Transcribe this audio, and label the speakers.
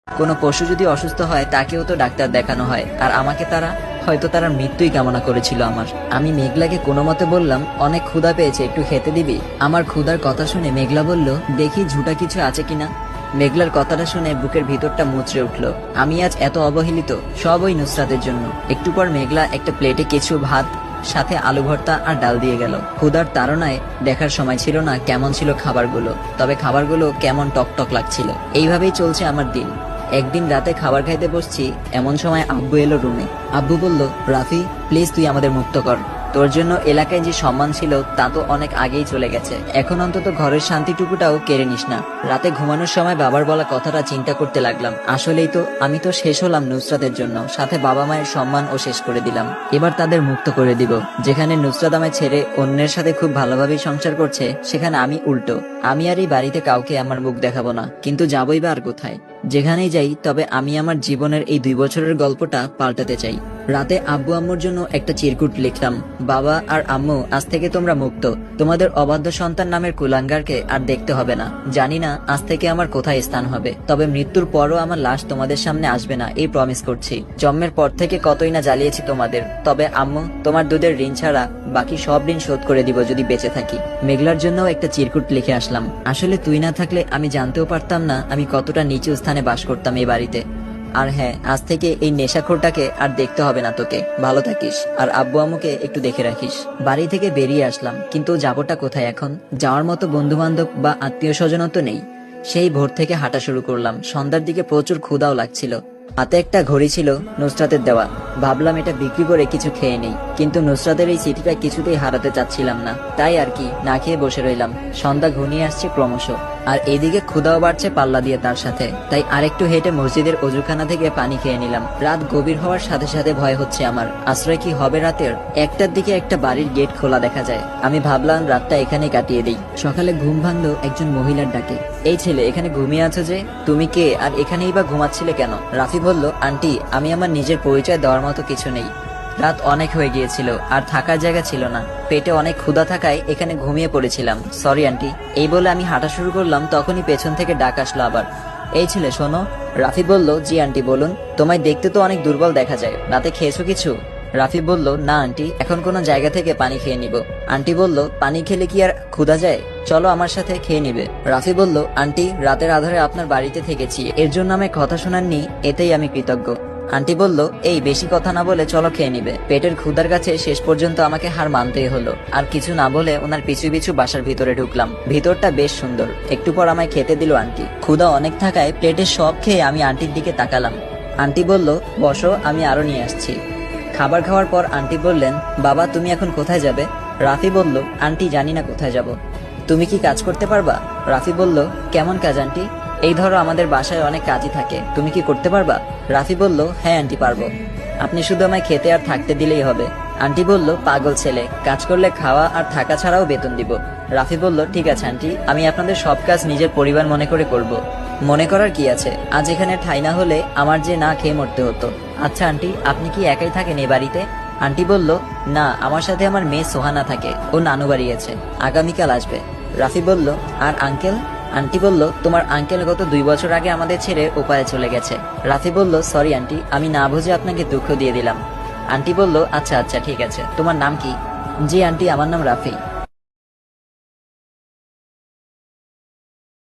Speaker 1: কোনো পশু যদি অসুস্থ হয় তাকেও তো ডাক্তার দেখানো হয়, আর আমাকে হয়তো তারা মৃত্যুই কামনা করেছিল আমার। আমি মেঘলাকে কোনো মতে বললাম, অনেক ক্ষুধা পেয়েছে, একটু খেতে দিবি? আমার ক্ষুধার কথা শুনে মেঘলা বলল, দেখি ঝুটা কিছু আছে কিনা। মেঘলার কথাটা শুনে বুকের ভিতরটা মুচড়ে উঠল। আমি আজ এত অবহেলিত, সব ওই নুসরাতের জন্য। একটু পর মেঘলা একটা প্লেটে কিছু ভাত, সাথে আলু ভর্তা আর ডাল দিয়ে গেল। ক্ষুধার তাড়নায় দেখার সময় ছিল না কেমন ছিল খাবারগুলো, তবে খাবারগুলো কেমন টকটক লাগছিল। এইভাবেই চলছে আমার দিন। একদিন রাতে খাবার খাইতে বসছি, এমন সময় আব্বু এলো রুমে। আব্বু বলল, রাফি প্লিজ তুই আমাদের মুক্ত কর। তোর জন্য এলাকায় যে সম্মান ছিল তা তো অনেক আগেই চলে গেছে, এখন অন্তত ঘরের শান্তিটুকুটাও কেড়ে নিস না। রাতে ঘুমানোর সময় বাবার বলা কথাটা চিন্তা করতে লাগলাম। আসলেই তো আমি তো শেষ হলাম নুসরাতের জন্য, সাথে বাবা মায়ের সম্মানও শেষ করে দিলাম। এবার তাদের মুক্ত করে দিব। যেখানে নুসরাত আমায় ছেড়ে অন্যের সাথে খুব ভালোভাবেই সংসার করছে, সেখানে আমি উল্টো। আমি আর এই বাড়িতে কাউকে আমার মুখ দেখাবো না, কিন্তু যাবই বা আর কোথায়? যেখানেই যাই, তবে আমি আমার জীবনের এই 2 বছরের গল্পটা পাল্টাতে চাই। রাতে আব্বু আম্মুর জন্য একটা চিরকুট লিখলাম, বাবা আর আম্মু, আজ থেকে তোমরা মুক্ত। তোমাদের অবাধ্য সন্তান নামের কুলাঙ্গারকে আর দেখতে হবে না। জানি না আজ থেকে আমার কোথায় স্থান হবে, তবে মৃত্যুর পরও আমার লাশ তোমাদের সামনে আসবে না, এই প্রমিস করছি। জন্মের পর থেকে কতই না জ্বালিয়েছি তোমাদের, তবে আম্মু, তোমার দুধের ঋণ ছাড়া বাকি সব ঋণ শোধ করে দিব যদি বেঁচে থাকি। মেঘলার জন্য একটা চিরকুট লিখে আসলাম। আসলে তুই না থাকলে আমি জানতেও পারতাম না আমি কতটা নিচু স্থানে বাস করতাম এই বাড়িতে। আর হ্যাঁ, আজ থেকে এই নেশাখোরটাকে আর দেখতে হবে না তোকে। ভালো থাকিস, আর আব্বু আম্মুকে একটু দেখে রাখিস। বাড়ি থেকে বেরিয়ে আসলাম, কিন্তু যাবোটা কোথায় এখন? যাওয়ার মতো বন্ধু বান্ধব বা আত্মীয় স্বজনও তো নেই। সেই ভোর থেকে হাঁটা শুরু করলাম। সন্ধ্যার দিকে প্রচুর ক্ষুধাও লাগছিল। হাতে একটা ঘড়ি ছিল নুসরাতের দেওয়া। ভাবলাম এটা বিক্রি করে কিছু খেয়ে নেই, কিন্তু নুসরাতের এই চিঠিটা কিছুতেই হারাতে চাচ্ছিলাম না। তাই আর কি, না খেয়ে বসে রইলাম। সন্ধ্যা ঘনিয়ে আসছে ক্রমশ, আর এদিকে ক্ষুধাও বাড়ছে পাল্লা দিয়ে তার সাথে। তাই আরেকটু হেঁটে মসজিদের অজুখানা থেকে পানি খেয়ে নিলাম। রাত গভীর হওয়ার সাথে সাথে ভয় হচ্ছে আমার, আশ্রয় কি হবে রাতের? 1টার দিকে একটা বাড়ির গেট খোলা দেখা যায়। আমি ভাবলাম রাতটা এখানেই কাটিয়ে দিই। সকালে ঘুম ভাঙলো একজন মহিলার ডাকে। এই ছেলে, এখানে ঘুমিয়ে আছো যে? তুমি কে, আর এখানেই বা ঘুমাচ্ছিলে কেন? রাফি বলল, আন্টি, আমি আমার নিজের পরিচয় দেওয়ার মতো কিছু নেই। রাত অনেক হয়ে গিয়েছিল, আর থাকার জায়গা ছিল না। পেটে অনেক ক্ষুধা থাকায় এখানে ঘুমিয়ে পড়েছিলাম। Sorry aunty. এই বলে আমি হাঁটা শুরু করলাম, তখনই পেছন থেকে ডাক আসলো আবার, এই ছেলে শোনো। রাফি বলল, জি আন্টি বলুন। তোমায় দেখতে তো অনেক দুর্বল দেখা যায়, রাতে খেয়েছো কিছু? রাফি বলল, না আন্টি, এখন কোনো জায়গা থেকে পানি খেয়ে নিব। আন্টি বলল, পানি খেলে কি আর ক্ষুধা যায়? চলো আমার সাথে, খেয়ে নিবে। রাফি বলল, আন্টি, রাতের আধারে আপনার বাড়িতে থেকেছি, এর জন্য আমায় কথা শোনাননি, এতেই আমি কৃতজ্ঞ। আন্টি বলল, এই বেশি কথা না বলে চলো, খেয়ে নিবে। পেটের ক্ষুধার কাছে শেষ পর্যন্ত আমাকে হার মানতেই হলো। আর কিছু না বলে ওনার পিছু পিছু বাসার ভিতরে ঢুকলাম। ভিতরটা বেশ সুন্দর। একটু পর আমায় খেতে দিল আন্টি। ক্ষুধা অনেক থাকায় প্লেটের সব খেয়ে আমি আন্টির দিকে তাকালাম। আন্টি বলল, বসো, আমি আরো নিয়ে আসছি। খাবার খাওয়ার পর আন্টি বললেন, বাবা তুমি এখন কোথায় যাবে? রাফি বলল, আন্টি জানি না কোথায় যাব। তুমি কি কাজ করতে পারবা? রাফি বলল, কেমন কাজ আন্টি? এই ধরো আমাদের বাসায় অনেক কাজই থাকে, তুমি কি করতে পারবা? রাফি বলল, হ্যাঁ আন্টি পারবো। আপনি শুধু আমায় খেতে আর থাকতে দিলেই হবে। আন্টি বলল, পাগল ছেলে, কাজ করলে খাওয়া আর থাকা ছাড়াও বেতন দিব। রাফি বলল, ঠিক আছে আন্টি, আমি আপনাদের সব কাজ নিজের পরিবার মনে করে করব। মনে করার কি আছে, আজ এখানে ঠাই না হলে আমার যে না খেয়ে মরতে হতো। আচ্ছা আন্টি, আপনি কি একাই থাকেন এই বাড়িতে? আন্টি বলল, না, আমার সাথে আমার মেয়ে সোহানা থাকে, ও নানু বাড়ি আছে, আগামীকাল আসবে। রাফি বলল, আর আঙ্কেল? আন্টি বলল, তোমার আঙ্কেল গত 2 বছর আগে আমাদের ছেড়ে উপায়ে চলে গেছে। রাফি বলল, সরি আন্টি, আমি না বুঝে আপনাকে দুঃখ দিয়ে দিলাম। আন্টি বলল, আচ্ছা আচ্ছা ঠিক আছে, তোমার নাম কি? জি আন্টি, আমার নাম রাফি।